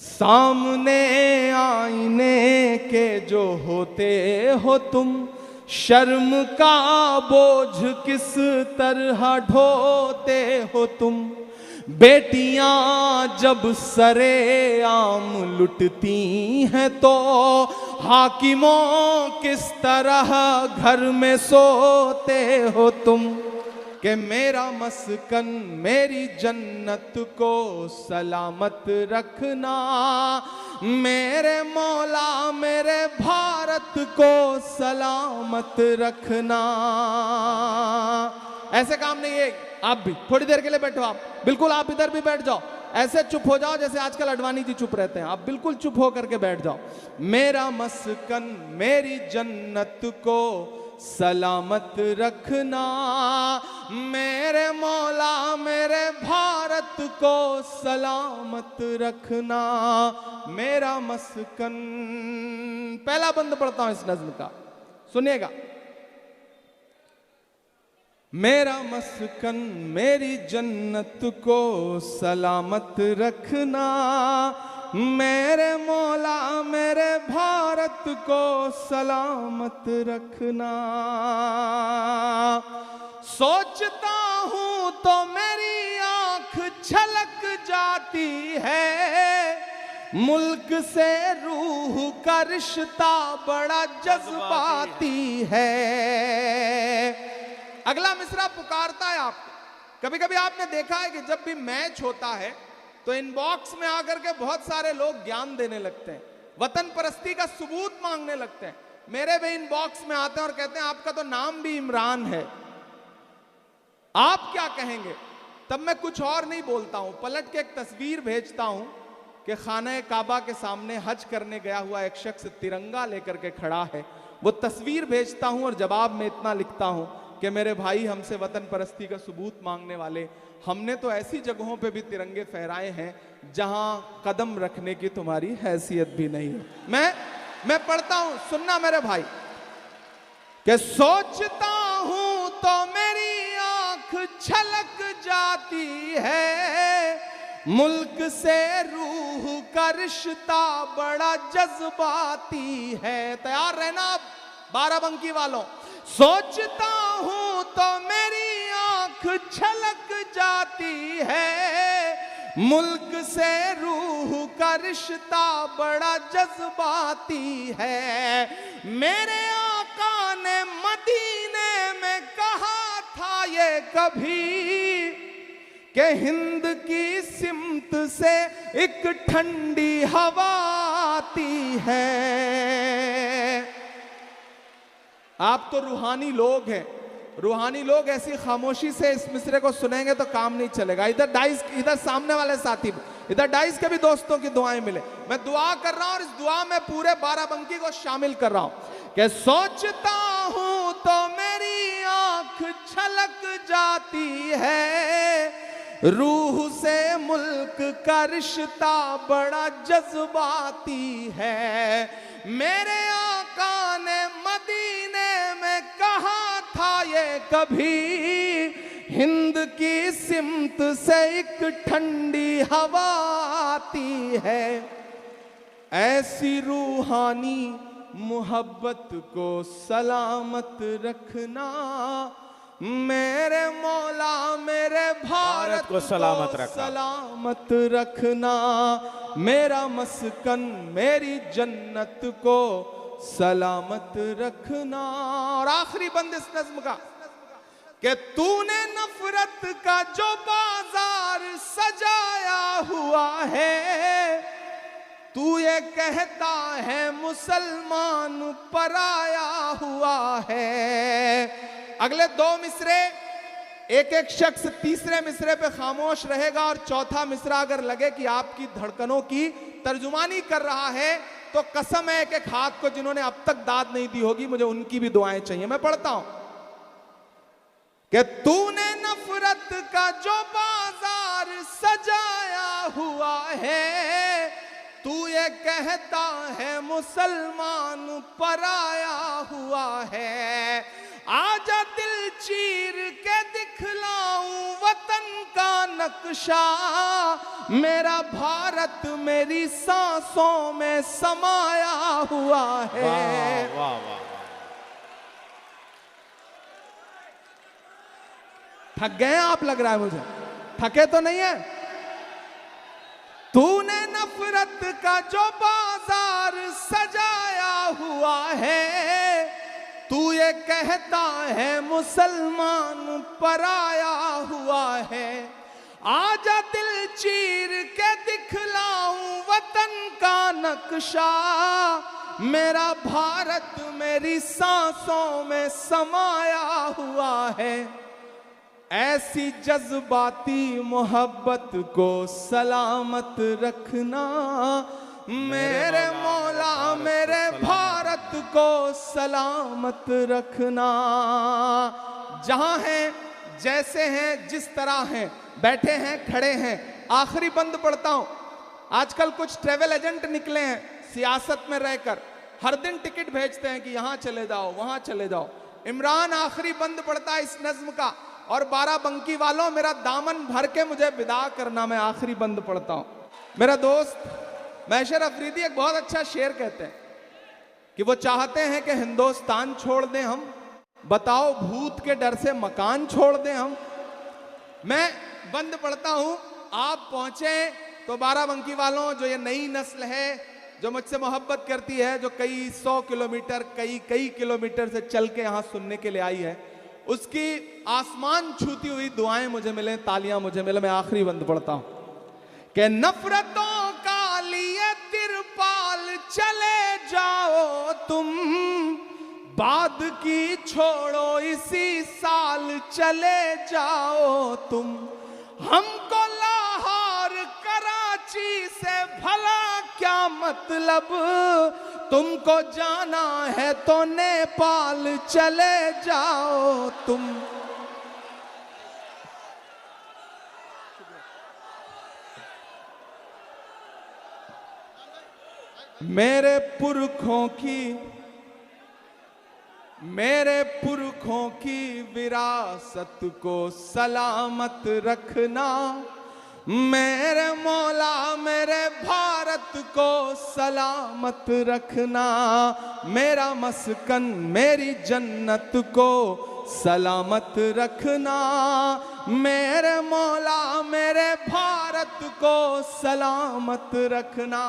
सामने आईने के जो होते हो तुम, शर्म का बोझ किस तरह ढोते हो तुम। बेटियां जब सरे आम लुटती हैं तो हाकिमों किस तरह घर में सोते हो तुम। कि मेरा मस्कन मेरी जन्नत को सलामत रखना, मेरे मौला मेरे भारत को सलामत रखना। ऐसे काम नहीं है। आप भी थोड़ी देर के लिए बैठो, आप बिल्कुल, आप इधर भी बैठ जाओ, ऐसे चुप हो जाओ जैसे आजकल अडवाणी जी चुप रहते हैं। आप बिल्कुल चुप हो करके बैठ जाओ। मेरा मस्कन मेरी जन्नत को सलामत रखना, मेरे मौला मेरे भारत को सलामत रखना। मेरा मस्कन, पहला बंद पढ़ता हूं इस नज्म का, सुनिएगा। मेरा मस्कन मेरी जन्नत को सलामत रखना, मेरे मौला मेरे भारत को सलामत रखना। सोचता हूं तो मेरी आंख छलक जाती है, मुल्क से रूह का रिश्ता बड़ा जज्बाती है। अगला मिसरा पुकारता है आपको। कभी कभी आपने देखा है कि जब भी मैच होता है तो इनबॉक्स में आकर के बहुत सारे लोग ज्ञान देने लगते हैं, वतन परस्ती का सबूत मांगने लगते हैं। मेरे भी इनबॉक्स में आते हैं और कहते हैं आपका तो नाम भी इमरान है, आप क्या कहेंगे। तब मैं कुछ और नहीं बोलता हूं, पलट के एक तस्वीर भेजता हूं कि खाना काबा के सामने हज करने गया हुआ एक शख्स तिरंगा लेकर के खड़ा है। वो तस्वीर भेजता हूं और जवाब में इतना लिखता हूं कि मेरे भाई हमसे वतन परस्ती का सबूत मांगने वाले, हमने तो ऐसी जगहों पे भी तिरंगे फहराए हैं जहां कदम रखने की तुम्हारी हैसियत भी नहीं है। मैं पढ़ता हूं, सुनना मेरे भाई। कि सोचता हूं तो मेरी आंख छलक जाती है, मुल्क से रूह का रिश्ता बड़ा जज्बाती है। तैयार रहना आप बाराबंकी वालों। सोचता हूं तो मेरी आंख छलक जाती है, मुल्क से रूह का रिश्ता बड़ा जज्बाती है। मेरे आका ने मदीने में कहा था ये कभी कि हिंद की सिमत से एक ठंडी हवा आती है। आप तो रूहानी लोग हैं, रूहानी लोग ऐसी खामोशी से इस मिसरे को सुनेंगे तो काम नहीं चलेगा। इधर डाइस, इधर सामने वाले साथी, इधर डाइस के भी दोस्तों की दुआएं मिले। मैं दुआ कर रहा हूं और इस दुआ में पूरे बाराबंकी को शामिल कर रहा हूं कि सोचता हूं तो मेरी आंख छलक जाती है, रूह से मुल्क का रिश्ता बड़ा जज्बाती है। मेरे आका ने मदीने में कहा था ये कभी, हिंद की सिमत से एक ठंडी हवा आती है। ऐसी रूहानी मोहब्बत को सलामत रखना, मेरे मौला मेरे भारत को सलामत रखना। मेरा मस्कन मेरी जन्नत को सलामत रखना। और आखिरी बंद इस नज्म का कि तूने नफरत का जो बाजार सजाया हुआ है, तू ये कहता है मुसलमान पराया हुआ है। अगले दो मिसरे एक एक शख्स तीसरे मिसरे पे खामोश रहेगा और चौथा मिसरा अगर लगे कि आपकी धड़कनों की तर्जुमानी कर रहा है तो कसम है कि हाथ को जिन्होंने अब तक दाद नहीं दी होगी, मुझे उनकी भी दुआएं चाहिए। मैं पढ़ता हूं कि तूने नफरत का जो बाजार सजाया हुआ है, तू ये कहता है मुसलमान पराया हुआ है। आजा दिल चीर के दिखलाऊं वतन का नक्शा, मेरा भारत मेरी सांसों में समाया हुआ है। वाह वाह वाह। थक गए आप, लग रहा है मुझे, थके तो नहीं है? तूने नफरत का जो बाजार सजाया हुआ है, तू ये कहता है मुसलमान पराया हुआ है। आजा दिल चीर के दिखलाऊं वतन का नक्शा, मेरा भारत मेरी सांसों में समाया हुआ है। ऐसी जज्बाती मोहब्बत को सलामत रखना, मेरे मौला मेरे भारत को सलामत रखना। जहां हैं, जैसे हैं, जिस तरह हैं, बैठे हैं, खड़े हैं, आखिरी बंद पढ़ता हूं। आजकल कुछ ट्रेवल एजेंट निकले हैं सियासत में रहकर, हर दिन टिकट भेजते हैं कि यहां चले जाओ वहां चले जाओ। इमरान आखिरी बंद पढ़ता है इस नज्म का, और बाराबंकी वालों मेरा दामन भर के मुझे विदा करना, मैं आखिरी बंद पढ़ता हूं। मेरा दोस्त मैशर अफरीदी एक बहुत अच्छा शेर कहते हैं कि वो चाहते हैं कि हिंदुस्तान छोड़ दें हम, बताओ भूत के डर से मकान छोड़ दें हम। मैं बंद पढ़ता हूं, आप पहुंचे तो बाराबंकी वालों, जो ये नई नस्ल है जो मुझसे मोहब्बत करती है, जो कई 100 किलोमीटर कई किलोमीटर से चल के यहां सुनने के लिए आई है, उसकी आसमान छूती हुई दुआएं मुझे मिले, तालियां मुझे मिले। मैं आखिरी बंद पढ़ता हूं कि नफरतों का लिए तिरपाल चले जाओ तुम, बाद की छोड़ो इसी साल चले जाओ तुम। हमको लाहौर कराची से भला क्या मतलब, तुमको जाना है तो नेपाल चले जाओ तुम। मेरे पुरखों की विरासत को सलामत रखना, मेरे मौला मेरे भारत को सलामत रखना। मेरा मस्कन मेरी जन्नत को सलामत रखना, मेरे मौला मेरे भारत को सलामत रखना।